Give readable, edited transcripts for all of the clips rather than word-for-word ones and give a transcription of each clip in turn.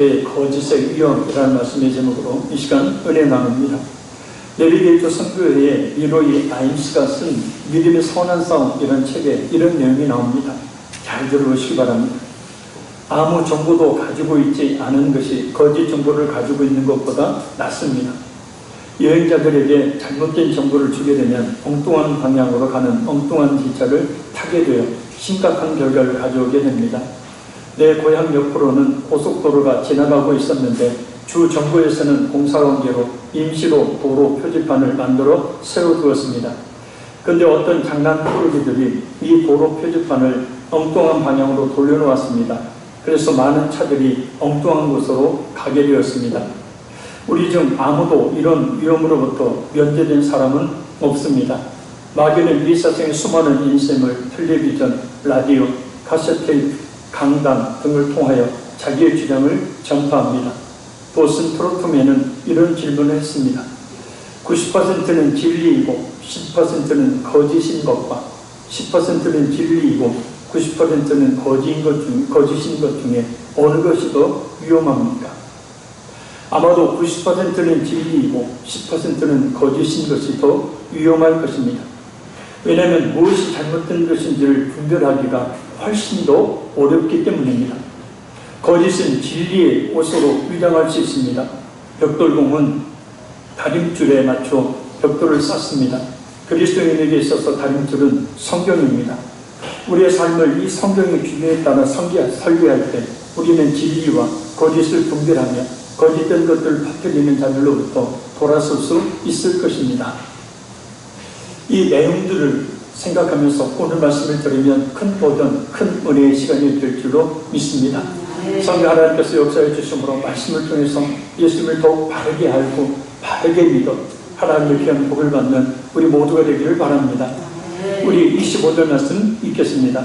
거짓의 위험이라는 말씀의 제목으로 이 시간 은혜 나눕니다. 내비게이터 선교회의 미로이 아임스가 쓴 믿음의 선한 싸움이라는 책에 이런 내용이 나옵니다. 잘 들어보시기 바랍니다. 아무 정보도 가지고 있지 않은 것이 거짓 정보를 가지고 있는 것보다 낫습니다. 여행자들에게 잘못된 정보를 주게 되면 엉뚱한 방향으로 가는 엉뚱한 기차를 타게 되어 심각한 결과를 가져오게 됩니다. 내 고향 옆으로는 고속도로가 지나가고 있었는데 주 정부에서는 공사 관계로 임시로 도로 표지판을 만들어 세워두었습니다. 그런데 어떤 장난꾸러기들이 이 도로 표지판을 엉뚱한 방향으로 돌려놓았습니다. 그래서 많은 차들이 엉뚱한 곳으로 가게 되었습니다. 우리 중 아무도 이런 위험으로부터 면제된 사람은 없습니다. 마귀는 이 세상의 수많은 인생을 텔레비전, 라디오, 카세트테이프, 강단 등을 통하여 자기의 주장을 전파합니다. 보슨 트로트맨은 이런 질문을 했습니다. 90%는 진리이고 10%는 거짓인 것과 10%는 진리이고 90%는 거짓인 것 중에 어느 것이 더 위험합니까? 아마도 90%는 진리이고 10%는 거짓인 것이 더 위험할 것입니다. 왜냐하면 무엇이 잘못된 것인지를 분별하기가 훨씬 더 어렵기 때문입니다. 거짓은 진리의 옷으로 위장할 수 있습니다. 벽돌공은 다림줄에 맞춰 벽돌을 쌓습니다. 그리스도인에게 있어서 다림줄은 성경입니다. 우리의 삶을 이 성경의 주제에 따라 설계할 때 우리는 진리와 거짓을 분별하며 거짓된 것들을 퍼뜨리는 자들로부터 돌아설 수 있을 것입니다. 이 내용들을 생각하면서 오늘 말씀을 들으면 큰 도전, 큰 은혜의 시간이 될 줄로 믿습니다. 성령 하나님께서 역사해 주심으로 말씀을 통해서 예수님을 더욱 바르게 알고 바르게 믿어 하나님의 귀한 복을 받는 우리 모두가 되기를 바랍니다. 우리 25절 말씀 읽겠습니다.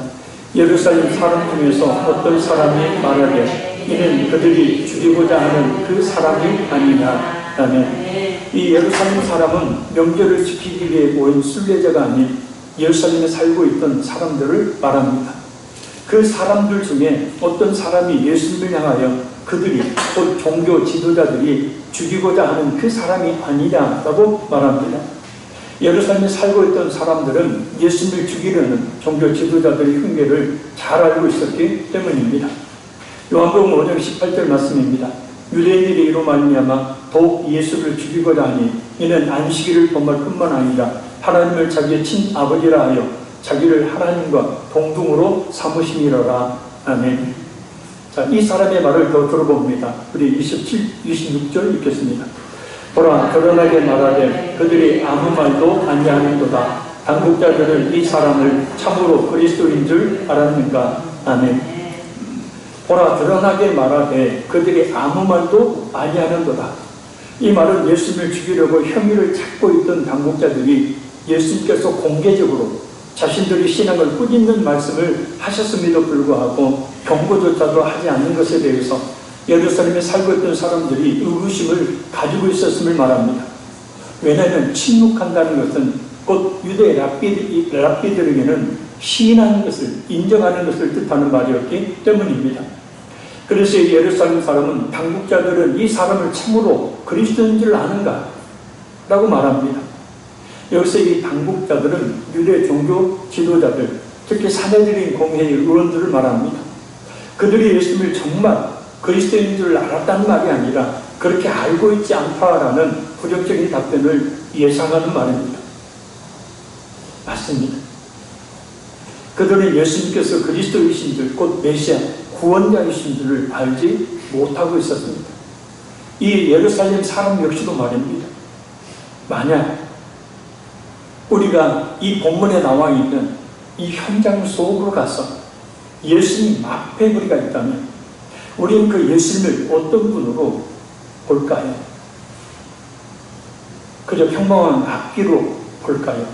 예루살렘 사람 중에서 어떤 사람이 말하되 이는 그들이 죽이고자 하는 그 사람이 아니냐 라며, 이 예루살렘 사람은 명절을 지키기 위해 모인 순례자가 아닌 예루살렘에 살고 있던 사람들을 말합니다. 그 사람들 중에 어떤 사람이 예수님을 향하여 그들이 곧 종교 지도자들이 죽이고자 하는 그 사람이 아니냐라고 말합니다. 예루살렘에 살고 있던 사람들은 예수님을 죽이려는 종교 지도자들의 흉계를 잘 알고 있었기 때문입니다. 요한복음 5장 18절 말씀입니다. 유대인들이 이로 말미암아 더욱 예수를 죽이고자 하니 이는 안식일을 범할 뿐만 아니라 하나님을 자기의 친아버지라 하여 자기를 하나님과 동등으로 삼으심이로라. 아멘. 자, 이 사람의 말을 더 들어봅니다. 우리 26절 읽겠습니다. 보라, 드러나게 말하되 그들이 아무 말도 아니하는도다. 당국자들은 이 사람을 참으로 그리스도인 줄 알았는가. 아멘. 보라, 드러나게 말하되 그들이 아무 말도 아니하는도다. 이 말은 예수님을 죽이려고 혐의를 찾고 있던 당국자들이 예수님께서 공개적으로 자신들의 신앙을 꾸짖는 말씀을 하셨음에도 불구하고 경고조차도 하지 않는 것에 대해서 예루살렘에 살고 있던 사람들이 의구심을 가지고 있었음을 말합니다. 왜냐하면 침묵한다는 것은 곧 유대 랍비들에게는 시인하는 것을, 인정하는 것을 뜻하는 말이었기 때문입니다. 그래서 예루살렘 사람은 당국자들은 이 사람을 참으로 그리스도인 줄 아는가? 라고 말합니다. 여기서 이 당국자들은 유대 종교 지도자들, 특히 사내들인 공회의 의원들을 말합니다. 그들이 예수님을 정말 그리스도인 줄 알았다는 말이 아니라 그렇게 알고 있지 않다라는 부정적인 답변을 예상하는 말입니다. 맞습니다. 그들은 예수님께서 그리스도이신 줄, 곧 메시아, 구원자이신 줄을 알지 못하고 있었습니다. 이 예루살렘 사람 역시도 말입니다. 만약 우리가 이 본문에 나와 있는 이 현장 속으로 가서 예수님 앞에 우리가 있다면 우리는 그 예수님을 어떤 분으로 볼까요? 그저 평범한 악기로 볼까요?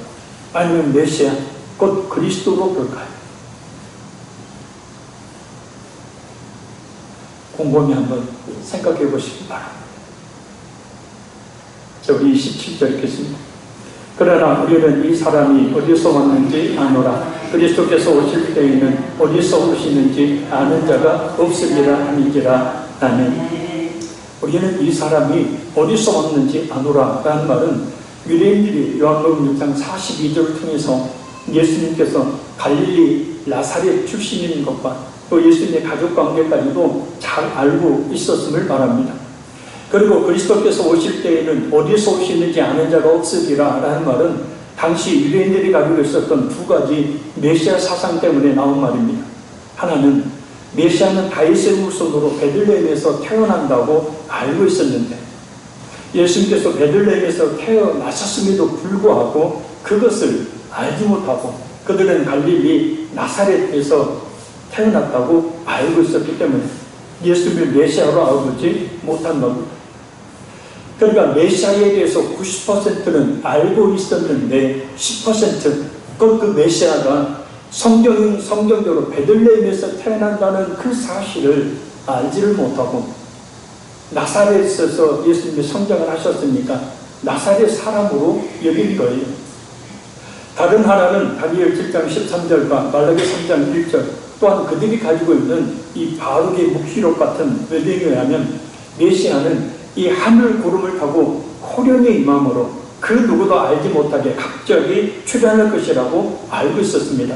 아니면 메시아, 곧 그리스도로 볼까요? 곰곰이 한번 생각해 보시기 바랍니다. 자, 우리 27절 읽겠습니다. 그러나 우리는 이 사람이 어디서 왔는지 아노라. 그리스도께서 오실 때에는 어디서 오시는지 아는 자가 없으리라 하니지라. 아멘. 우리는 이 사람이 어디서 왔는지 아노라 라는 말은 유대인들이 요한복음 6장 42절을 통해서 예수님께서 갈릴리 나사렛 출신인 것과 또 예수님의 가족 관계까지도 잘 알고 있었음을 말합니다. 그리고 그리스도께서 오실 때에는 어디서 오시는지 아는 자가 없으리라 라는 말은 당시 유대인들이 가지고 있었던 두 가지 메시아 사상 때문에 나온 말입니다. 하나는 메시아는 다윗의 후손으로 베들레헴에서 태어난다고 알고 있었는데 예수님께서 베들레헴에서 태어나셨음에도 불구하고 그것을 알지 못하고 그들은 갈릴리 나사렛에서 태어났다고 알고 있었기 때문에 예수님을 메시아로 알지 못한 겁니다. 그러니까 메시아에 대해서 90%는 알고 있었는데 10% 그 메시아가 성경적으로 베들레헴에서 태어난다는 그 사실을 알지를 못하고 나사렛에서 예수님이 성장을 하셨으니까 나사렛 사람으로 여긴 거예요. 다른 하나는 다니엘 7장 13절과 말라기 3장 1절 또한 그들이 가지고 있는 이 바룩의 묵시록 같은 외경에 의하면 메시아는 이 하늘 구름을 타고 호련히 임함으로 그 누구도 알지 못하게 갑자기 출현할 것이라고 알고 있었습니다.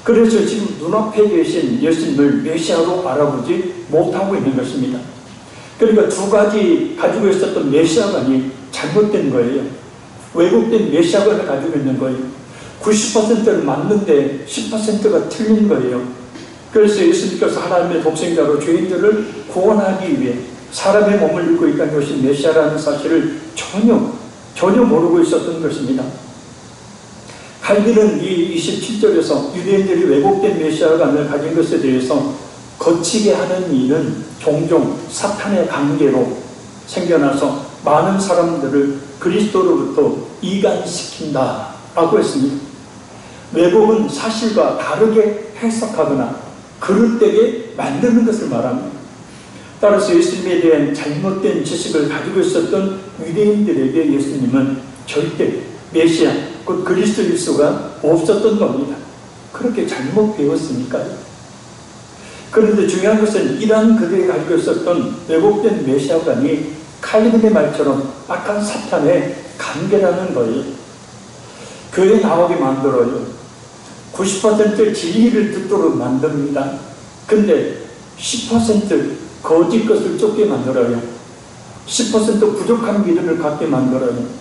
그래서 지금 눈앞에 계신 예수님을 메시아로 알아보지 못하고 있는 것입니다. 그러니까 두 가지 가지고 있었던 메시아관이 잘못된 거예요. 왜곡된 메시아관을 가지고 있는 거예요. 90%는 맞는데 10%가 틀린 거예요. 그래서 예수님께서 하나님의 독생자로 죄인들을 구원하기 위해 사람의 몸을 입고 이 땅에 오신 메시아라는 사실을 전혀 모르고 있었던 것입니다. 칼빈은 이 27절에서 유대인들이 왜곡된 메시아관을 가진 것에 대해서 거치게 하는 일은 종종 사탄의 관계로 생겨나서 많은 사람들을 그리스도로부터 이간시킨다 라고 했습니다. 왜곡은 사실과 다르게 해석하거나 그릇되게 만드는 것을 말합니다. 따라서 예수님에 대한 잘못된 지식을 가지고 있었던 유대인들에게 예수님은 절대 메시아, 곧 그리스도일 수가 없었던 겁니다. 그렇게 잘못 배웠으니까요. 그런데 중요한 것은 이러한 그들이 가지고 있었던 왜곡된 메시아관이 칼빈의 말처럼 악한 사탄의 관계라는 거예요. 교회에 나오게 만들어요. 90% 진리를 듣도록 만듭니다. 근데 10% 거짓 것을 쫓게 만들어요. 10% 부족한 믿음을 갖게 만들어요.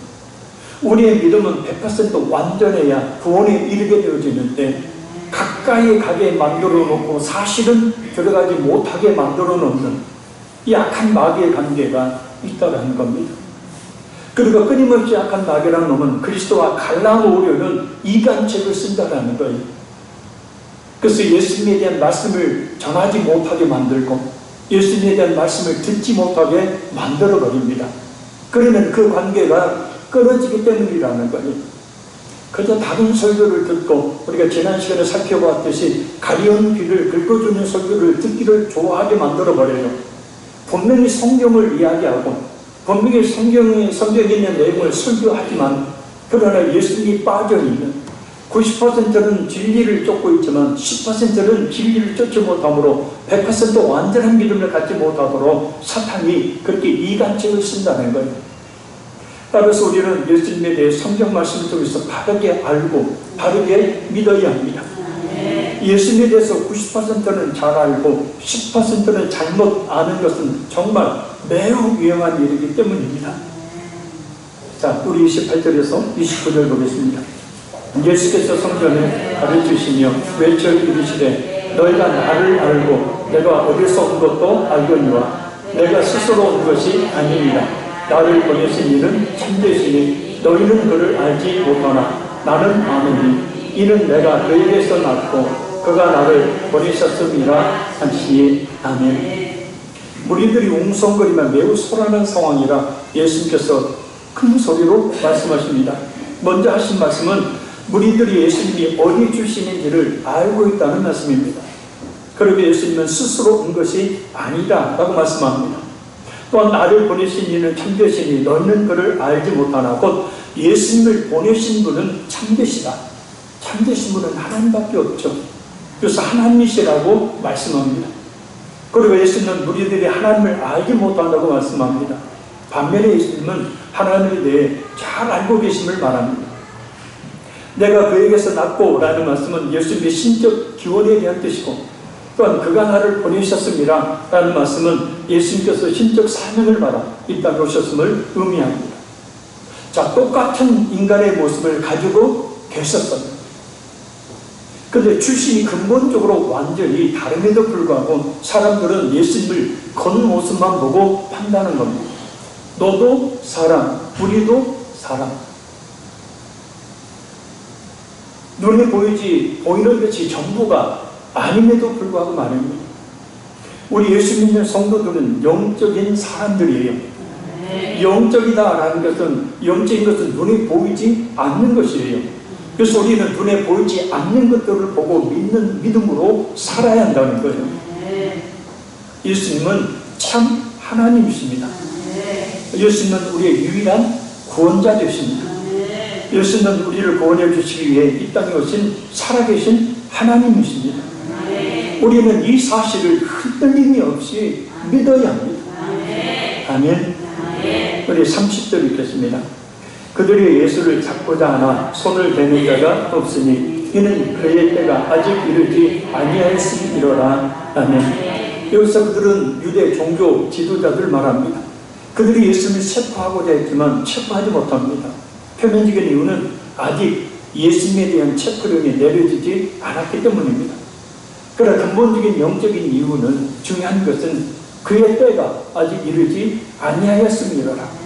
우리의 믿음은 100% 완전해야 구원에 이르게 되어지는데 가까이 가게 만들어 놓고 사실은 들어가지 못하게 만들어 놓는 이 악한 마귀의 관계가 있다는 겁니다. 그리고 끊임없이 악한 마귀라는 놈은 그리스도와 갈라놓으려는 이간책을 쓴다는 거예요. 그래서 예수님에 대한 말씀을 전하지 못하게 만들고 예수님에 대한 말씀을 듣지 못하게 만들어버립니다. 그러면 그 관계가 끊어지기 때문이라는 거예요. 그저 다른 설교를 듣고 우리가 지난 시간에 살펴보았듯이 가려운 귀를 긁어주는 설교를 듣기를 좋아하게 만들어버려요. 분명히 성경을 이야기하고 분명히 성경에 있는 내용을 설교하지만 그러나 예수님이 빠져있는 90%는 진리를 쫓고 있지만 10%는 진리를 쫓지 못하므로 100% 완전한 믿음을 갖지 못하도록 사탄이 그렇게 이간책을 쓴다는 거예요. 따라서 우리는 예수님에 대해 성경 말씀을 통해서 바르게 알고 바르게 믿어야 합니다. 예수님에 대해서 90%는 잘 알고 10%는 잘못 아는 것은 정말 매우 위험한 일이기 때문입니다. 자, 우리 28절에서 29절 보겠습니다. 예수께서 성전에 가르치시며 외쳐 이르시되 너희가 나를 알고 내가 어디서 온 것도 알거니와 내가 스스로 온 것이 아니니라. 나를 보내신 이는 참되시니 너희는 그를 알지 못하나 나는 아노니 이는 내가 너희에게서 났고 그가 나를 보내셨음이라 하시니 아멘. 무리들이 웅성거리며 매우 소란한 상황이라 예수님께서 큰 소리로 말씀하십니다. 먼저 하신 말씀은 무리들이 예수님이 어디 출신인지를 알고 있다는 말씀입니다. 그리고 예수님은 스스로 온 것이 아니다 라고 말씀합니다. 또한 나를 보내신 이는 참되시니 너희는 그를 알지 못하나 곧 예수님을 보내신 분은 참되시다. 참되신 분은 하나님밖에 없죠. 그래서 하나님이시라고 말씀합니다. 그리고 예수님은 무리들이 하나님을 알지 못한다고 말씀합니다. 반면에 예수님은 하나님에 대해 잘 알고 계심을 말합니다. 내가 그에게서 낳고 라는 말씀은 예수님의 신적 기원에 대한 뜻이고, 또한 그가 나를 보내셨습니다 라는 말씀은 예수님께서 신적 사명을 받아 이 땅에 오셨음을 의미합니다. 자, 똑같은 인간의 모습을 가지고 계셨습니다. 그런데 출신이 근본적으로 완전히 다름에도 불구하고 사람들은 예수님을 겉모습만 보고 판단하는 겁니다. 너도 사람, 우리도 사람. 눈에 보이는 것이 전부가 아님에도 불구하고 말입니다. 우리 예수 믿는 성도들은 영적인 사람들이에요. 영적이다라는 것은, 영적인 것은 눈에 보이지 않는 것이에요. 그래서 우리는 눈에 보이지 않는 것들을 보고 믿는 믿음으로 살아야 한다는 거예요. 예수님은 참 하나님이십니다. 예수님은 우리의 유일한 구원자 되십니다. 예수님은 우리를 구원해 주시기 위해 이 땅에 오신 살아계신 하나님이십니다. 우리는 이 사실을 흔들림이 없이 믿어야 합니다. 아멘. 우리 30절 읽겠습니다. 그들이 예수를 잡고자 하나 손을 대는 자가 없으니 이는 그의 때가 아직 이르지 아니하였음이로라. 아멘. 여기서 그들은 유대 종교 지도자들 말합니다. 그들이 예수님을 체포하고자 했지만 체포하지 못합니다. 표면적인 이유는 아직 예수님에 대한 체포령이 내려지지 않았기 때문입니다. 그러나 근본적인 영적인 이유는, 중요한 것은 그의 때가 아직 이르지 아니하였음이로라.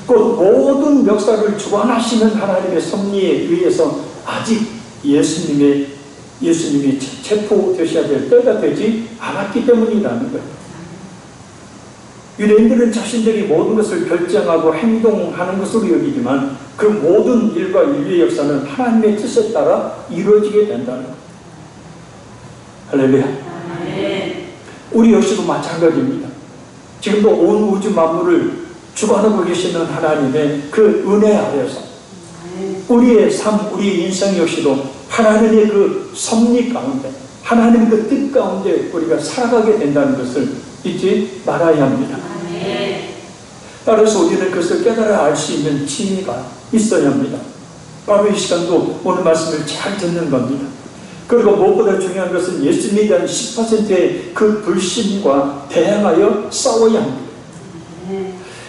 곧 모든 역사를 주관하시는 하나님의 섭리에 의해서 아직 예수님이 체포되셔야 될 때가 되지 않았기 때문이라는 거예요. 유대인들은 자신들이 모든 것을 결정하고 행동하는 것으로 여기지만 그 모든 일과 인류의 역사는 하나님의 뜻에 따라 이루어지게 된다는 거예요. 할렐루야. 우리 역시도 마찬가지입니다. 지금도 온 우주 만물을 주관하고 계시는 하나님의 그 은혜 아래서 우리의 삶, 우리의 인생 역시도 하나님의 그 섭리 가운데, 하나님의 그 뜻 가운데 우리가 살아가게 된다는 것을 잊지 말아야 합니다. 따라서 우리는 그것을 깨달아 알 수 있는 지혜가 있어야 합니다. 바로 이 시간도 오늘 말씀을 잘 듣는 겁니다. 그리고 무엇보다 중요한 것은 예수님에 대한 10%의 그 불신과 대항하여 싸워야 합니다.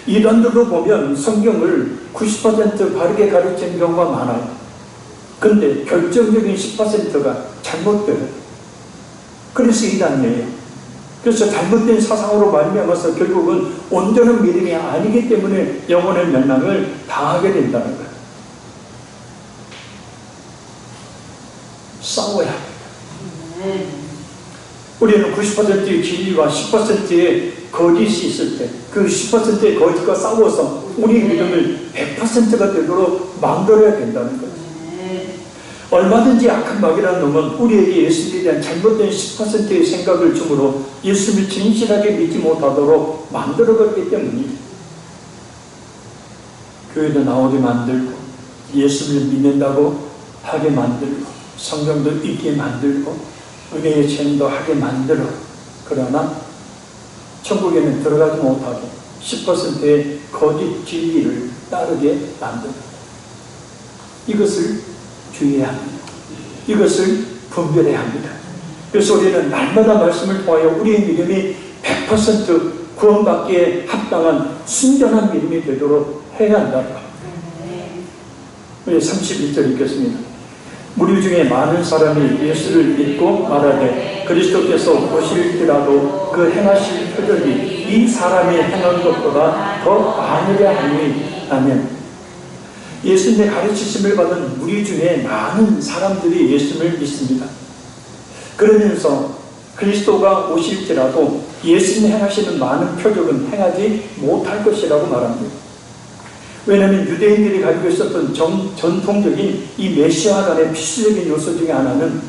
이단들로 보면 성경을 90% 바르게 가르치는 경우가 많아요. 근데 결정적인 10%가 잘못돼요. 그래서 이단이에요. 그래서 잘못된 사상으로 말미암아서 결국은 온전한 믿음이 아니기 때문에 영혼의 멸망을 당하게 된다는 거예요. 싸워야 합니다. 우리는 90%의 진리와 10%의 거짓이 있을 때 그 10%의 거짓과 싸워서 우리의 믿음을 100%가 되도록 만들어야 된다는 거예요. 얼마든지 악한 마귀라는 놈은 우리에게 예수님에 대한 잘못된 10%의 생각을 주므로 예수님을 진실하게 믿지 못하도록 만들어버리기 때문입니다. 교회도 나오게 만들고 예수님을 믿는다고 하게 만들고 성경도 읽게 만들고 은혜의 체험도 하게 만들어. 그러나 천국에는 들어가지 못하게 10%의 거짓 진리를 따르게 만듭니다. 이것을 주의해야 합니다. 이것을 분별해야 합니다. 그래서 우리는 날마다 말씀을 통하여 우리의 믿음이 100% 구원받기에 합당한 순전한 믿음이 되도록 해야 한다는 겁니다. 우리 31절 읽겠습니다. 무리 중에 많은 사람이 예수를 믿고 말하되 그리스도께서 오실지라도 그 행하실 표적이 이 사람이 행한 것보다 더 많으려 하니. 아멘. 예수님의 가르치심을 받은 무리 중에 많은 사람들이 예수님을 믿습니다. 그러면서 그리스도가 오실지라도 예수님이 행하시는 많은 표적은 행하지 못할 것이라고 말합니다. 왜냐하면 유대인들이 가지고 있었던 전통적인 이 메시아 간의 필수적인 요소 중에 하나는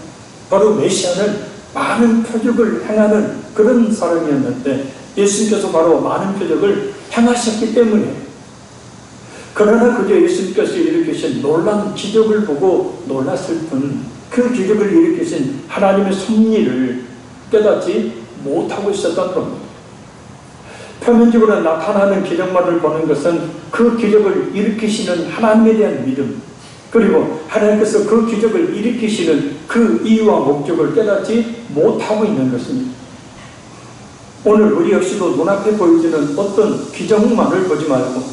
바로 메시아는 많은 표적을 행하는 그런 사람이었는데 예수님께서 바로 많은 표적을 행하셨기 때문에, 그러나 그저 예수님께서 일으키신 놀라운 기적을 보고 놀랐을 뿐 그 기적을 일으키신 하나님의 섭리를 깨닫지 못하고 있었던 겁니다. 표면적으로 나타나는 기적만을 보는 것은 그 기적을 일으키시는 하나님에 대한 믿음, 그리고 하나님께서 그 기적을 일으키시는 그 이유와 목적을 깨닫지 못하고 있는 것입니다. 오늘 우리 역시도 눈앞에 보여지는 어떤 기적만을 보지 말고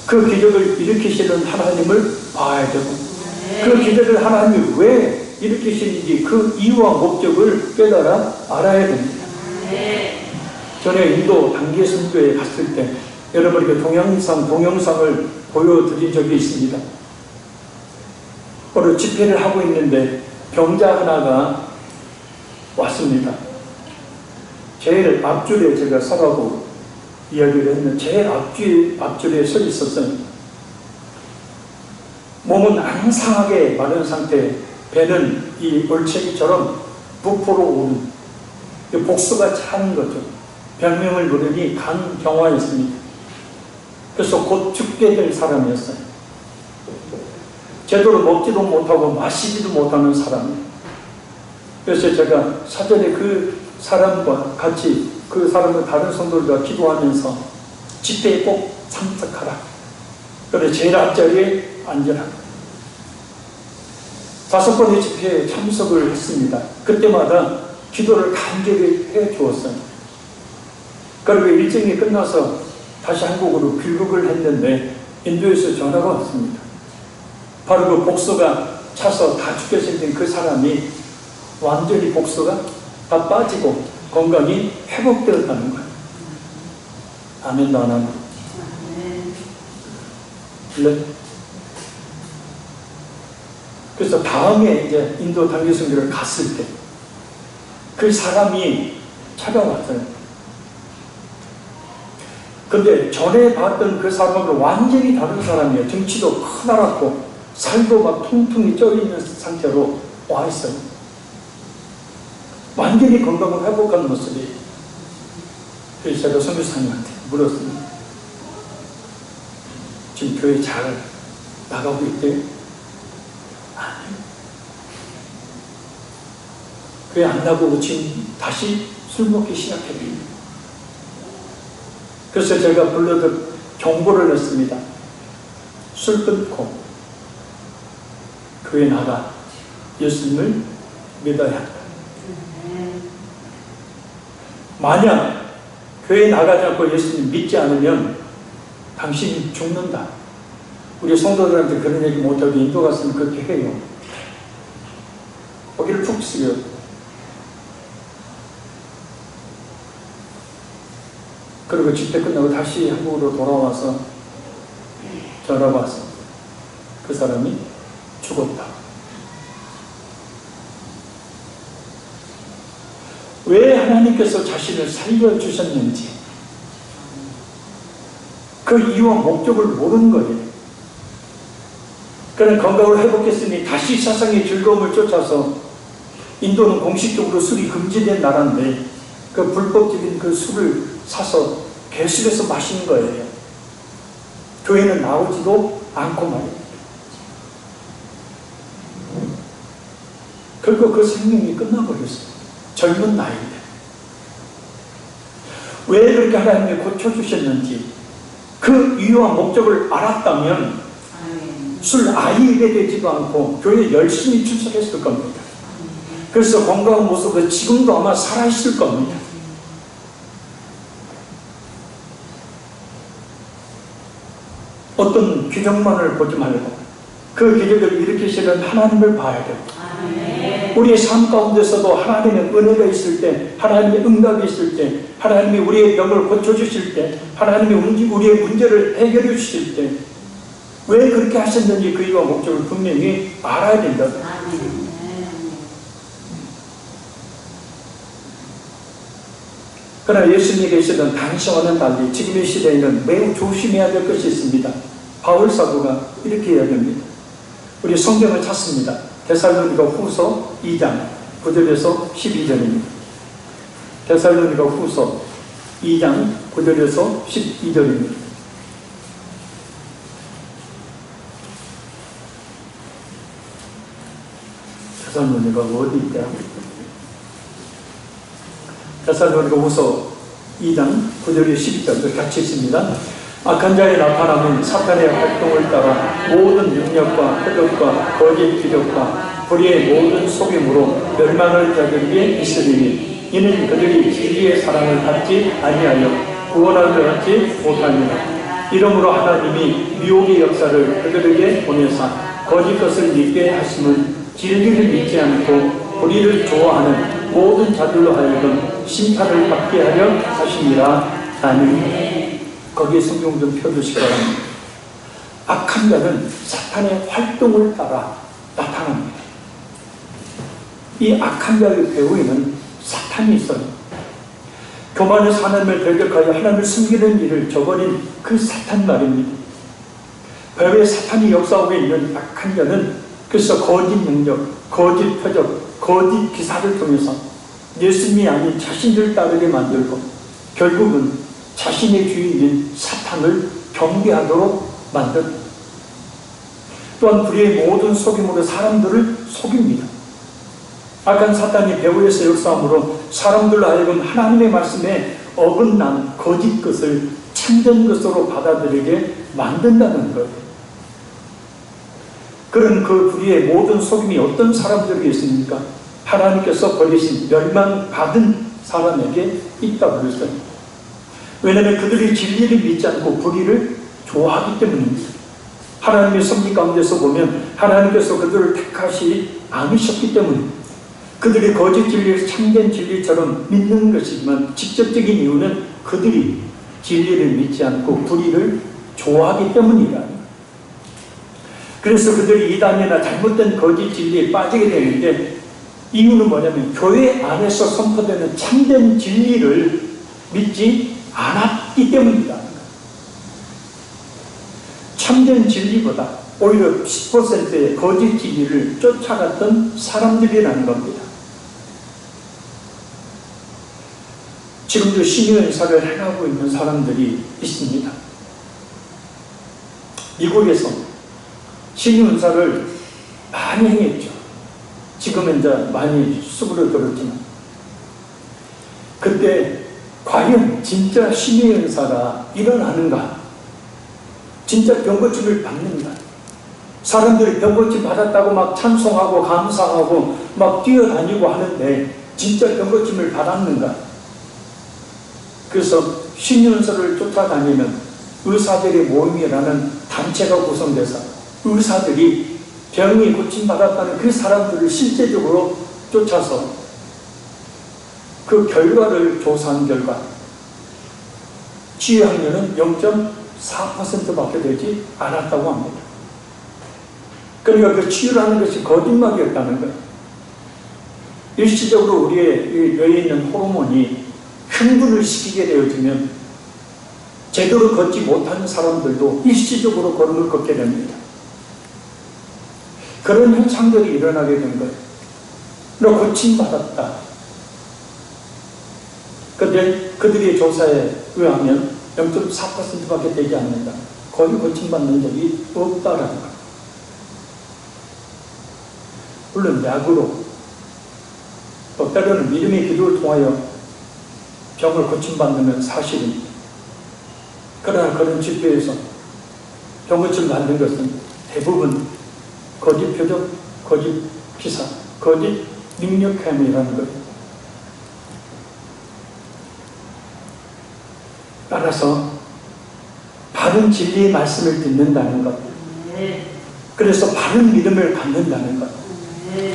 그 기적을 일으키시는 하나님을 봐야 되고, 그 기적을 하나님이 왜 일으키시는지 그 이유와 목적을 깨달아 알아야 됩니다. 전에 인도 단기 선교에 갔을 때 여러분에게 동영상을 보여드린 적이 있습니다. 어느 집회를 하고 있는데 병자 하나가 왔습니다. 제일 앞줄에 제가 서라고 이야기를 했는데 제일 앞줄에 서 있었어요. 몸은 앙상하게 마른 상태, 배는 이 올챙이처럼 부풀어 오른 복수가 찬 거죠. 병명을 부르니 간경화였습니다. 그래서 곧 죽게 될 사람이었어요. 제대로 먹지도 못하고 마시지도 못하는 사람이에요. 그래서 제가 사전에 그 사람과 같이 그 사람과 다른 성도들과 기도하면서 집회에 꼭 참석하라. 그래서 제일 앞자리에 앉으라. 5번의 집회에 참석을 했습니다. 그때마다 기도를 간절히 해 주었어요. 그리고 일정이 끝나서 다시 한국으로 귀국을 했는데 인도에서 전화가 왔습니다. 바로 그 복수가 차서 다 죽게 생긴 그 사람이 완전히 복수가 다 빠지고 건강이 회복되었다는 거예요. 아멘도 안 하고. 네. 그래서 다음에 이제 인도 단기 선교를 갔을 때 그 사람이 찾아왔어요. 근데 전에 봤던 그 사람하고 완전히 다른 사람이에요. 등치도 커다랗고 살도 막 퉁퉁이 쪄있는 상태로 와 있어요. 완전히 건강을 회복한 모습이. 그래서 제가 선교사님한테 물었습니다. 지금 교회 잘 나가고 있대요? 아니요. 교회 안 나가고 지금 다시 술 먹기 시작했대요. 그래서 제가 불러서 경고를 했습니다. 술 끊고 교회 나가 예수님을 믿어야 한다. 만약 교회 나가지 않고 예수님 믿지 않으면 당신이 죽는다. 우리 성도들한테 그런 얘기 못하고 인도 갔으면 그렇게 해요. 거기를 푹 쓰여. 그리고 집회 끝나고 다시 한국으로 돌아와서 전화가 왔어. 그 사람이 죽었다. 왜 하나님께서 자신을 살려주셨는지 그 이유와 목적을 모르는 거예요. 그는 건강을 회복했으니 다시 세상의 즐거움을 쫓아서, 인도는 공식적으로 술이 금지된 나라인데 그 불법적인 그 술을 사서 개술해서 마시는 거예요. 교회는 나오지도 않고 말이에요. 그리고 그 생명이 끝나버렸어요. 젊은 나이인데. 왜 그렇게 하나님이 고쳐주셨는지 그 이유와 목적을 알았다면 술 아예 입에 되지도 않고 교회에 열심히 출석했을 겁니다. 그래서 건강한 모습으로 지금도 아마 살아있을 겁니다. 어떤 기적만을 보지 말고 그 기적을 일으키시는 하나님을 봐야 돼요. 우리의 삶 가운데서도 하나님의 은혜가 있을 때, 하나님의 응답이 있을 때, 하나님이 우리의 병을 고쳐주실 때, 하나님이 우리의 문제를 해결해 주실 때 왜 그렇게 하셨는지 그 이유와 목적을 분명히 알아야 된다. 그러나 예수님께서는 당시와는 달리 지금의 시대에는 매우 조심해야 될 것이 있습니다. 바울 사도가 이렇게 이야기합니다. 우리 성경을 찾습니다. 데살로니가 후서 2장 9절에서 12절입니다. 데살로니가 후서 2장 9절에서 12절입니다. 데살로니가 어디 있다? 데살로니가후서 2장 9절에 12절을 같이 있습니다. 악한 자의 나타남은 사탄의 활동을 따라 모든 능력과 표적과 거짓 기적과 불의의 모든 속임으로 멸망을 저지르게 있으리니 이는 그들이 진리의 사랑을 받지 아니하여 구원을 받지 못하니라. 이러므로 하나님이 미혹의 역사를 그들에게 보내사 거짓 것을 믿게 하심은 진리를 믿지 않고 불의를 좋아하는 모든 자들로 하여금 심판을 받게 하려 하심이라. 아멘. 거기에 성경 좀 펴주시기 바랍니다. 악한 자는 사탄의 활동을 따라 나타납니다. 이 악한 자의 배후에는 사탄이 있어요. 교만에서 하나님을 대적하여 하나님을 숨기는 일을 저버린 그 사탄 말입니다. 배후에 사탄이 역사하고 있는 악한 자는 그래서 거짓 능력, 거짓 표적, 거짓 기사를 통해서 예수님이 아닌 자신을 따르게 만들고 결국은 자신의 주인인 사탄을 경계하도록 만듭니다. 또한 불의의 모든 속임으로 사람들을 속입니다. 악한 사탄이 배후에서 역사함으로 사람들로 하여금 하나님의 말씀에 어긋난 거짓 것을 참된 것으로 받아들이게 만든다는 거예요. 그런 그 불의의 모든 속임이 어떤 사람들이 있습니까? 하나님께서 버리신 멸망받은 사람에게 있다고 그랬어요. 왜냐하면 그들이 진리를 믿지 않고 불의를 좋아하기 때문입니다. 하나님의 섭리 가운데서 보면 하나님께서 그들을 택하시 않으셨기 때문입니다. 그들이 거짓 진리를 참된 진리처럼 믿는 것이지만 직접적인 이유는 그들이 진리를 믿지 않고 불의를 좋아하기 때문이다. 그래서 그들이 이단이나 잘못된 거짓 진리에 빠지게 되는데 이유는 뭐냐면 교회 안에서 선포되는 참된 진리를 믿지 않았기 때문이다. 참된 진리보다 오히려 10%의 거짓 진리를 쫓아갔던 사람들이라는 겁니다. 지금도 신유연사를 행하고 있는 사람들이 있습니다. 미국에서 신유연사를 많이 행했죠. 지금은 이제 많이 수그러들었지만 그때 과연 진짜 신유연사가 일어나는가? 진짜 병고침을 받는가? 사람들이 병고침 받았다고 막 찬송하고 감사하고 막 뛰어다니고 하는데 진짜 병고침을 받았는가? 그래서 신유연사를 쫓아다니는 의사들의 모임이라는 단체가 구성돼서 의사들이 병이 고침받았다는 그 사람들을 실제적으로 쫓아서 그 결과를 조사한 결과 치유 확률은 0.4%밖에 되지 않았다고 합니다. 그러니까 그 치유라는 것이 거짓말이었다는 거예요. 일시적으로 우리의 뇌에 있는 호르몬이 흥분을 시키게 되어지면 제대로 걷지 못하는 사람들도 일시적으로 걸음을 걷게 됩니다. 그런 현상들이 일어나게 된 거예요. 너 고침받았다. 그런데 그들의 조사에 의하면 0.4%밖에 되지 않는다. 거의 고침받는 적이 없다라는 거예요. 물론 약으로 또 때로는 믿음의 기도를 통하여 병을 고침받는 사실입니다. 그러나 그런 집회에서 병고침 받는 것은 대부분 거짓 표적, 거짓 기사, 거짓 능력함이라는 거예요. 따라서 바른 진리의 말씀을 듣는다는 것, 그래서 바른 믿음을 갖는다는 것,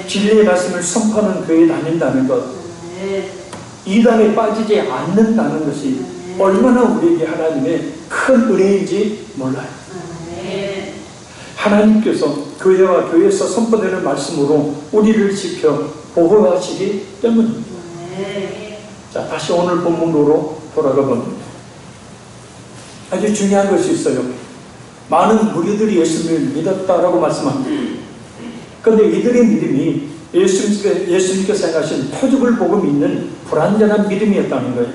진리의 말씀을 선포하는 교회에 다닌다는 것, 이단에 빠지지 않는다는 것이 얼마나 우리에게 하나님의 큰 은혜인지 몰라요. 하나님께서 교회와 교회에서 선포되는 말씀으로 우리를 지켜 보호하시기 때문입니다. 자, 다시 오늘 본문으로 돌아가 봅니다. 아주 중요한 것이 있어요. 많은 무리들이 예수님을 믿었다라고 말씀합니다. 그런데 이들의 믿음이 예수님께서 행하신 표적을 보고 믿는 불완전한 믿음이었다는 거예요.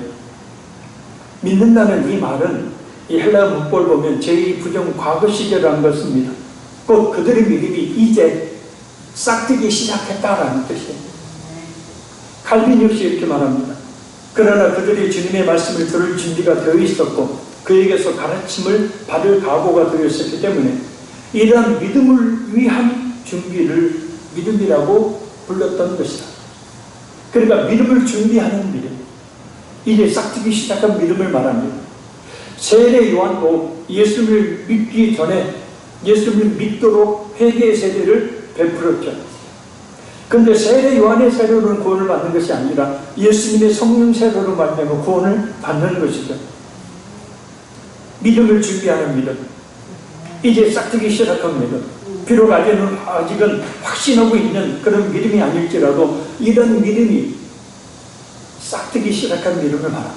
믿는다는 이 말은 이 헬라어 문법을 보면 제2부정 과거 시제라는 것입니다. 꼭 그들의 믿음이 이제 싹트기 시작했다라는 뜻이에요. 칼빈 역시 이렇게 말합니다. 그러나 그들이 주님의 말씀을 들을 준비가 되어 있었고 그에게서 가르침을 받을 각오가 되어 있었기 때문에 이러한 믿음을 위한 준비를 믿음이라고 불렀던 것이다. 그러니까 믿음을 준비하는 믿음, 이제 싹트기 시작한 믿음을 말합니다. 세례 요한도 예수를 믿기 전에 예수를 믿도록 회개의 세례를 베풀었죠. 그런데 세례 요한의 세례로는 구원을 받는 것이 아니라 예수님의 성령 세례로 말미암아 구원을 받는 것이죠. 믿음을 준비하는 믿음, 이제 싹트기 시작한 믿음, 비록 아직은 확신하고 있는 그런 믿음이 아닐지라도 이런 믿음이 싹트기 시작한 믿음을 말합니다.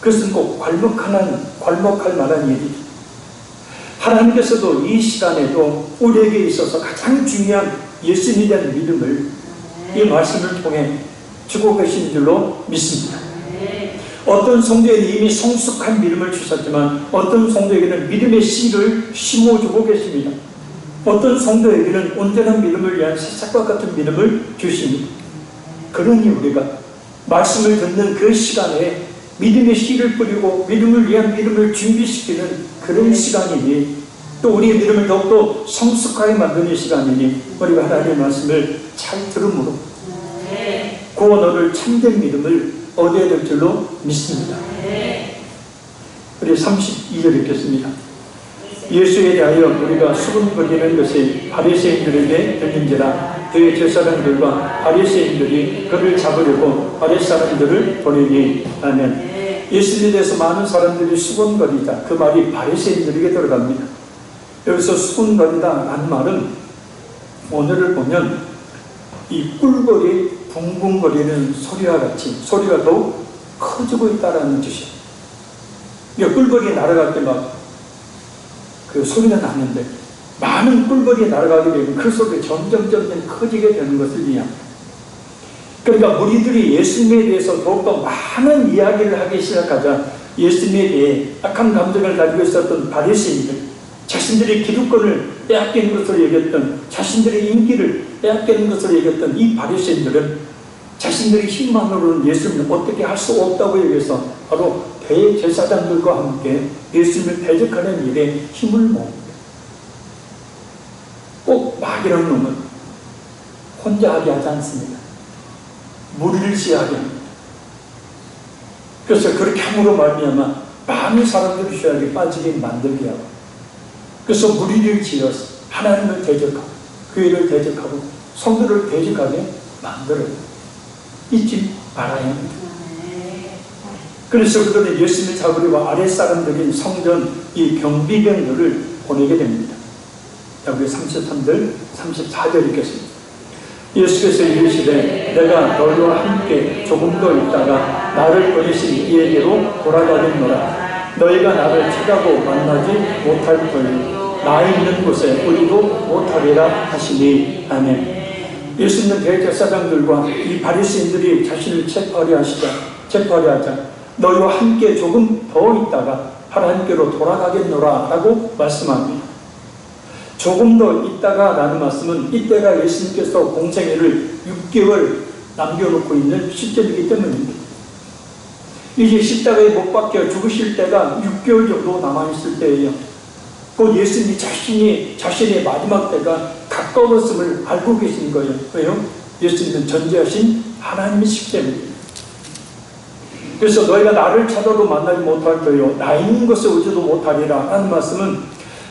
그것은 꼭 괄목할 만한 일이죠. 하나님께서도 이 시간에도 우리에게 있어서 가장 중요한 예수님에 대한 믿음을 이 말씀을 통해 주고 계신 줄로 믿습니다. 어떤 성도에는 이미 성숙한 믿음을 주셨지만 어떤 성도에게는 믿음의 씨를 심어주고 계십니다. 어떤 성도에게는 온전한 믿음을 위한 새싹과 같은 믿음을 주십니다. 그러니 우리가 말씀을 듣는 그 시간에 믿음의 씨를 뿌리고 믿음을 위한 믿음을 준비시키는 그런 시간이니 또 우리의 믿음을 더욱더 성숙하게 만드는 시간이니 우리가 하나님의 말씀을 잘 들음으로 구원 얻을 참된 믿음을 얻어야 될 줄로 믿습니다. 우리 32절 읽겠습니다. 예수에 대하여 우리가 수군거리는 것이 바리새인들에게 들린지라 그의 제사장들과 바리새인들이 그를 잡으려고 바리사람들을 보내니. 아멘. 예수님에 대해서 많은 사람들이 수군거리다, 그 말이 바리새인들에게 들어갑니다. 여기서 수군거리다 라는 말은 오늘을 보면 이 꿀벌이 붕붕거리는 소리와 같이 소리가 더욱 커지고 있다는 뜻이에요. 그러니까 꿀벌이 날아갈 때 막 그 소리가 나는데 많은 꿀벌이 날아가게 되면 그 소리가 점점 커지게 되는 것을 이해합니다. 그러니까 무리들이 예수님에 대해서 더욱더 많은 이야기를 하기 시작하자 예수님에 대해 악한 감정을 가지고 있었던 바리새인들, 자신들의 기득권을 빼앗기는 것으로 여겼던, 자신들의 인기를 빼앗기는 것으로 여겼던 이 바리새인들은 자신들의 힘만으로는 예수님을 어떻게 할 수 없다고 여겨서 바로 대제사장들과 함께 예수님을 대적하는 일에 힘을 모읍니다. 꼭 마귀라는 놈은 혼자 하게 하지 않습니다. 무리를 지하게 합니다. 그래서 그렇게 함으로 말미암아 많은 사람들이 죄악에 빠지게 만들게 하고, 그래서 무리를 지어서 하나님을 대적하고 교회를 대적하고 성도를 대적하게 만들어요. 잊지 말아야 합니다. 그래서 그들은 예수님을 잡으려고 아랫사람들인 성전 이 경비병들을 보내게 됩니다. 여기 33절, 34절 읽겠습니다. 예수께서 이르시되 내가 너희와 함께 조금 더 있다가 나를 보내신 이에게로 돌아가겠노라. 너희가 나를 찾아고 만나지 못할 터이요 나 있는 곳에 우리도 못하리라 하시니. 아멘. 예수님은 대제사장들과 이 바리새인들이 자신을 체포하려 하자 너희와 함께 조금 더 있다가 하나님께로 돌아가겠노라 라고 말씀합니다. 조금 더 있다가 라는 말씀은 이때가 예수님께서 공생애를 6개월 남겨놓고 있는 시점이기 때문입니다. 이제 십자가에 못 박혀 죽으실 때가 6개월 정도 남아있을 때예요. 곧 예수님이 자신의 마지막 때가 가까웠음을 알고 계신 거예요. 왜요? 예수님은 전지하신 하나님이시기 때문입니다. 그래서 너희가 나를 찾아도 만나지 못할 거요 나 있는 곳에 오지도 못하리라 라는 말씀은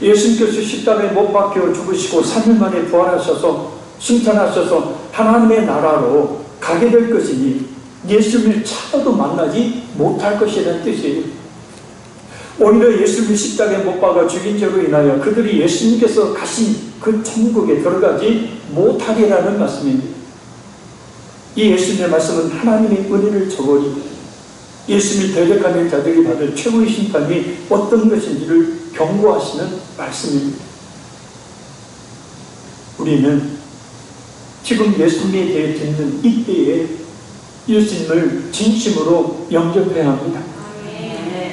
예수님께서 십자가에 못 박혀 죽으시고 3일 만에 부활하셔서 승천하셔서 하나님의 나라로 가게 될 것이니 예수님을 찾아도 만나지 못할 것이라는 뜻이에요. 오히려 예수님을 십자가에 못 박아 죽인 죄로 인하여 그들이 예수님께서 가신 그 천국에 들어가지 못하리라는 말씀입니다. 이 예수님의 말씀은 하나님의 은혜를 저버리고 예수님을 대적하는 자들이 받을 최고의 심판이 어떤 것인지를 경고하시는 말씀입니다. 우리는 지금 예수님에 대해 듣는 이때에 예수님을 진심으로 영접해야 합니다.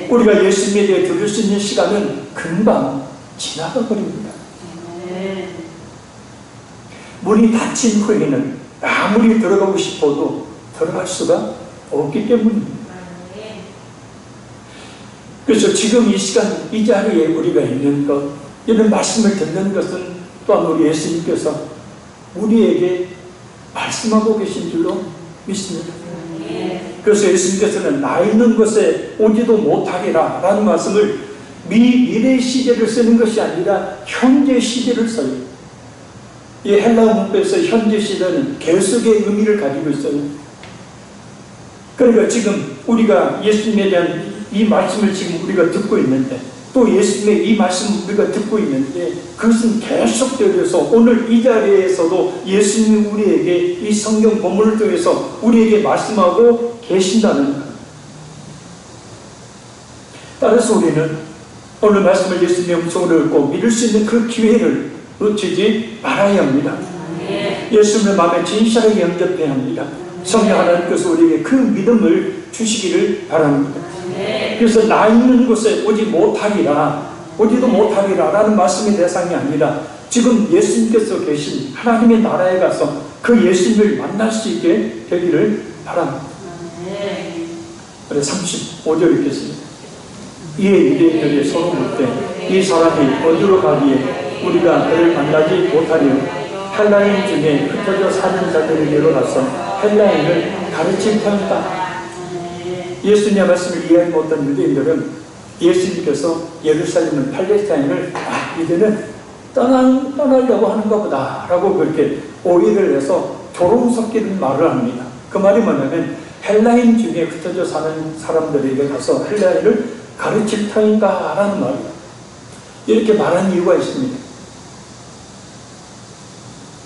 우리가 예수님에 대해 들을 수 있는 시간은 금방 지나가 버립니다. 문이 닫힌 후에는 아무리 들어가고 싶어도 들어갈 수가 없기 때문입니다. 그래서 지금 이 시간 이 자리에 우리가 있는 것, 이런 말씀을 듣는 것은 또한 우리 예수님께서 우리에게 말씀하고 계신 줄로 믿습니다. 그래서 예수님께서는 나 있는 곳에 오지도 못하리라 라는 말씀을 미래 시제를 쓰는 것이 아니라 현재 시제를 써요. 이 헬라어 문법에서 현재 시제는 계속의 의미를 가지고 있어요. 그러니까 지금 우리가 예수님에 대한 이 말씀을 지금 우리가 듣고 있는데, 또 예수님의 이 말씀을 우리가 듣고 있는데, 그것은 계속되어서 오늘 이 자리에서도 예수님이 우리에게 이 성경 본문을 통해서 우리에게 말씀하고 계신다는 것. 따라서 우리는 오늘 말씀을 예수님의 음성으로 듣고 믿을 수 있는 그 기회를 놓치지 말아야 합니다. 예수님의 마음에 진실하게 영접해야 합니다. 성령 하나님께서 우리에게 그 믿음을 주시기를 바랍니다. 그래서 나 있는 곳에 오지 못하리라, 오지도 못하리라 라는 말씀의 대상이 아니라 지금 예수님께서 계신 하나님의 나라에 가서 그 예수님을 만날 수 있게 되기를 바랍니다. 그래 35절 읽겠습니다. 이에 유대인들이 서로 묻되 이 사람이 어디로 가기에 우리가 그를 만나지 못하리요? 헬라인 중에 흩어져 사는 자들에게로 가서 헬라인을 가르칠 터이다. 예수님의 말씀을 이해하지 못한 유대인들은 예수님께서 예루살렘을 팔레스타인을 이제는 떠나려고 하는가 보다 라고 그렇게 오해를 해서 조롱 섞이는 말을 합니다. 그 말이 뭐냐면 헬라인 중에 흩어져 사는 사람들에게 가서 헬라인을 가르칠 터인가 라는 말이에요. 이렇게 말한 이유가 있습니다.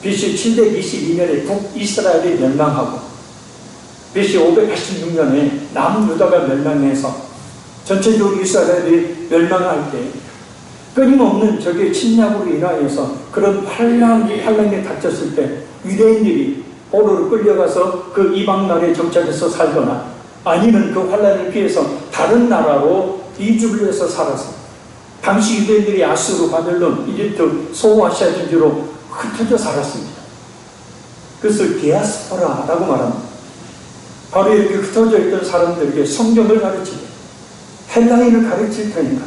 BC 722년에 북이스라엘이 멸망하고 BC 586년에 남유다가 멸망해서 전체적으로 이스라엘이 멸망할 때 끊임없는 적의 침략으로 인하여서 그런 환란에 닥쳤을 때 유대인들이 포로로 끌려가서 그 이방 나라에 정착해서 살거나 아니면 그 환란을 피해서 다른 나라로 이주를 해서 살아서 당시 유대인들이 아수르, 바벨론, 이집트, 소아시아 지주로 흩어져 살았습니다. 그것을 디아스포라라고 말합니다. 바로 이렇게 흩어져 있던 사람들에게 성경을 가르치고 헬라인을 가르칠 테니까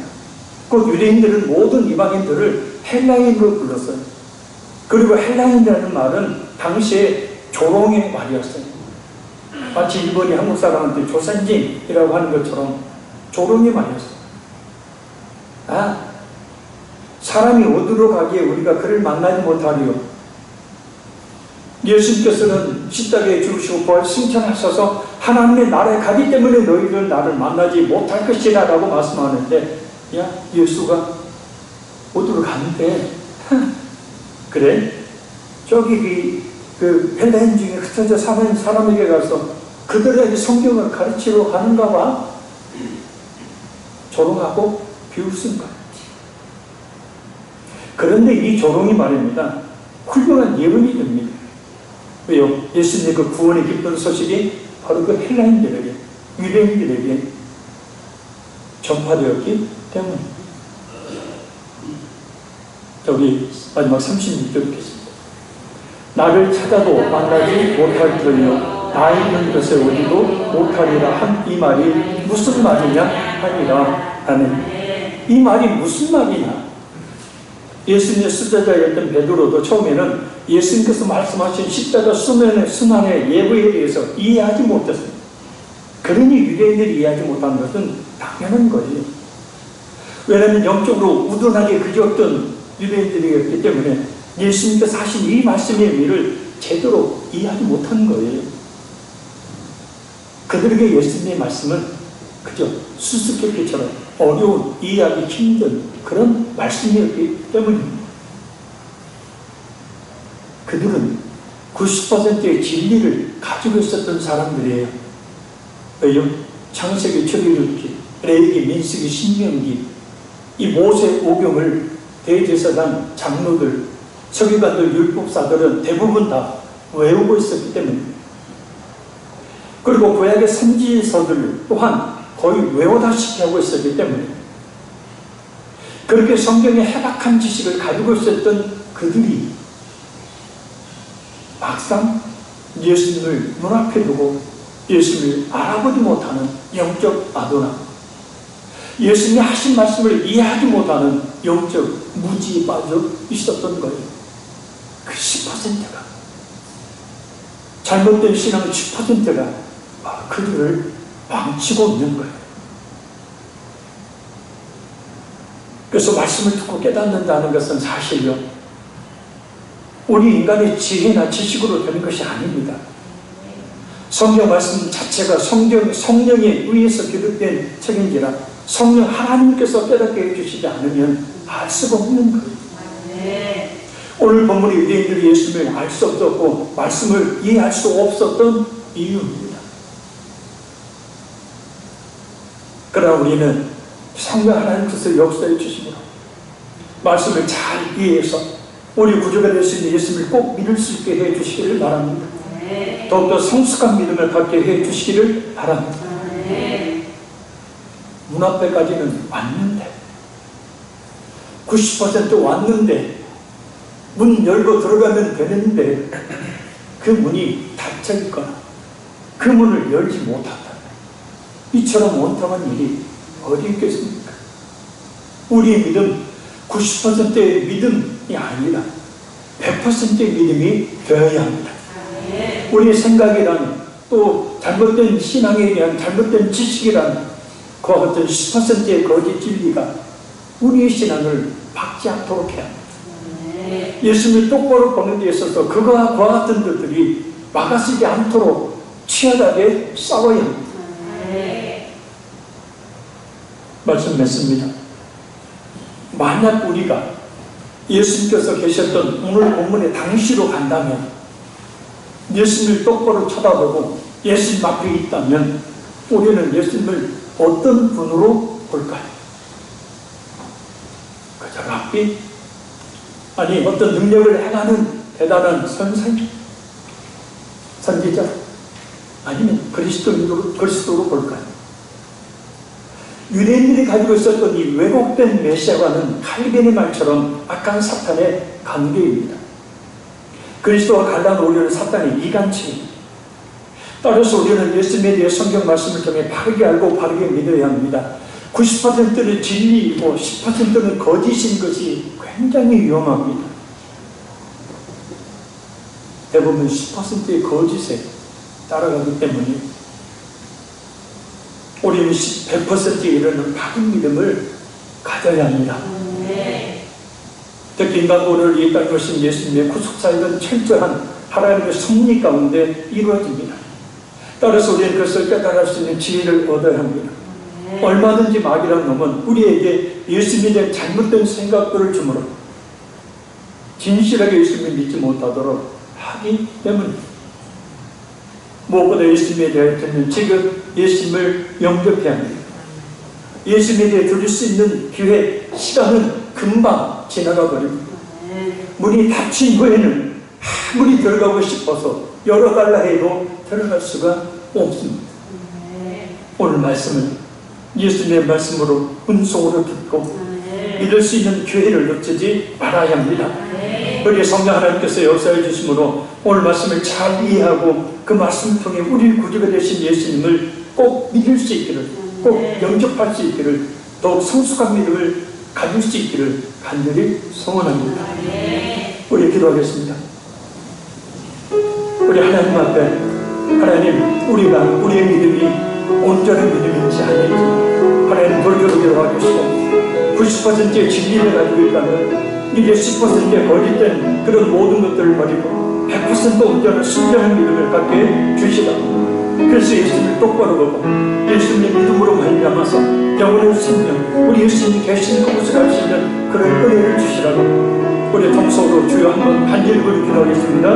곧 유대인들은 모든 이방인들을 헬라인으로 불렀어요. 그리고 헬라인이라는 말은 당시에 조롱의 말이었어요. 마치 일본이 한국 사람한테 조선진이라고 하는 것처럼 조롱의 말이었어요. 사람이 어디로 가기에 우리가 그를 만나지 못하리요? 예수님께서는 십자가에 죽으시고 부활 승천하셔서 하나님의 나라에 가기 때문에 너희들은 나를 만나지 못할 것이라 라고 말씀하는데, 야, 예수가 어디로 가는데? 그래? 저기 그 헬라인 중에 흩어져 사는 사람에게 가서 그들에게 성경을 가르치러 가는가 봐? 조롱하고 비웃은 것. 그런데 이 조롱이 말입니다, 훌륭한 예언이 됩니다. 왜요? 예수님의 그 구원의 기쁜 소식이 바로 그 헬라인들에게, 유대인들에게 전파되었기 때문에. 자, 우리 마지막 36절 읽겠습니다. 나를 찾아도 만나지 못할 터이요 나 있는 곳에 오지도 못하리라 한 이 말이 무슨 말이냐 하니라 하는. 이 말이 무슨 말이냐? 예수님의 수제자였던 베드로도 처음에는 예수님께서 말씀하신 십자가 순환의 예부에 대해서 이해하지 못했습니다. 그러니 유대인들이 이해하지 못한 것은 당연한 거예요. 왜냐하면 영적으로 우둔하게 그쳤던 유대인들이었기 때문에 예수님께서 하신 이 말씀의 의미를 제대로 이해하지 못한 거예요. 그들에게 예수님의 말씀은 그저 수수께끼처럼 어려운, 이해하기 힘든 그런 말씀이었기 때문입니다. 그들은 90%의 진리를 가지고 있었던 사람들이에요. 왜요? 창세기, 출애굽기, 레위기, 민수기, 신명기, 이 모세 오경을 대제사장, 장로들, 서기관들, 율법사들은 대부분 다 외우고 있었기 때문입니다. 그리고 구약의 선지서들 또한 거의 외우다시피 하고 있었기 때문에 그렇게 성경의 해박한 지식을 가지고 있었던 그들이 막상 예수님을 눈앞에 두고 예수님을 알아보지 못하는 영적 아도나, 예수님이 하신 말씀을 이해하지 못하는 영적 무지에 빠져 있었던 거예요. 그 10%가, 잘못된 신앙의 10%가 그들을 망치고 있는 거예요. 그래서 말씀을 듣고 깨닫는다는 것은 사실요, 우리 인간의 지혜나 지식으로 되는 것이 아닙니다. 성경 말씀 자체가 성령에 의해서 기록된 책인지라 성령 하나님께서 깨닫게 해주시지 않으면 알 수가 없는 거예요. 오늘 본문의 유대인들이 예수님을 알 수 없었고 말씀을 이해할 수 없었던 이유입니다. 그러나 우리는 성령 하나님께서 역사해 주시므로 말씀을 잘 이해해서 우리 구주가 될 수 있는 예수님을 꼭 믿을 수 있게 해 주시기를 바랍니다. 더욱더 성숙한 믿음을 갖게 해 주시기를 바랍니다. 문 앞에까지는 왔는데, 90% 왔는데, 문 열고 들어가면 되는데 그 문이 닫혀 있거나 그 문을 열지 못한다. 이처럼 원통한 일이 어디 있겠습니까? 우리의 믿음 90%의 믿음이 아니라 100%의 믿음이 되어야 합니다. 우리의 생각이란, 또 잘못된 신앙에 대한 잘못된 지식이란 그와 같은 10%의 거짓 진리가 우리의 신앙을 박지 않도록 해야 합니다. 예수님을 똑바로 보는 데 있어서 그와 같은 것들이 막아서지 않도록 치열하게 싸워야 합니다. 말씀 맺습니다. 만약 우리가 예수님께서 계셨던 오늘 본문의 당시로 간다면, 예수님을 똑바로 쳐다보고 예수님 앞에 있다면 우리는 예수님을 어떤 분으로 볼까요? 그저 랍비? 아니 어떤 능력을 행하는 대단한 선생? 선지자? 아니면 그리스도로 볼까요? 유대인들이 가지고 있었던 이 왜곡된 메시아와는 칼빈의 말처럼 악한 사탄의 관계입니다. 그리스도와 갈라놓은 우리는 사탄의 이간체입니다. 따라서 우리는 예수님에 대해 성경 말씀을 통해 바르게 알고 바르게 믿어야 합니다. 90%는 진리이고 10%는 거짓인 것이 굉장히 위험합니다. 대부분 10%의 거짓에 따라가기 때문에 우리는 100%에 이르는 바른 믿음을 가져야 합니다. 특히 인간고를 이 땅에 오신 예수님의 구속사역은 철저한 하나님의 섭리 가운데 이루어집니다. 따라서 우리는 그것을 깨달을 수 있는 지혜를 얻어야 합니다. 얼마든지 마귀란 놈은 우리에게 예수님에 대한 잘못된 생각들을 주므로 진실하게 예수님을 믿지 못하도록 하기 때문입니다. 무엇보다 예수님에 대해 듣는 지금 예수님을 영접해야 합니다. 예수님에 대해 들을 수 있는 기회, 시간은 금방 지나가 버립니다. 문이 닫힌 후에는 아무리 들어가고 싶어서 열어달라 해도 들어갈 수가 없습니다. 오늘 말씀은 예수님의 말씀으로 은총으로 듣고 믿을 수 있는 기회를 놓치지 말아야 합니다. 우리 성령 하나님께서 역사해 주심으로 오늘 말씀을 잘 이해하고 그 말씀을 통해 우리 구주가 되신 예수님을 꼭 믿을 수 있기를, 꼭 영접할 수 있기를, 더욱 성숙한 믿음을 가질 수 있기를 간절히 소원합니다. 우리 기도하겠습니다. 우리 하나님 앞에, 하나님, 우리의 믿음이 온전한 믿음인지 아닌지 하나님 돌려보게 도와주시고, 90%의 진리를 가지고 있다면 이제 10%의 거짓된 그런 모든 것들을 버리고 100% 온전한 순전한 믿음을 갖게 주시다. 그래서 예수님을 똑바로 보고 예수님의 믿음으로 말미암아서 영원한 생명, 우리 예수님이 계신 그곳에 갈 수 있는 그런 은혜를 주시라고 우리 동서로 주여 한번 간절히 기도하겠습니다.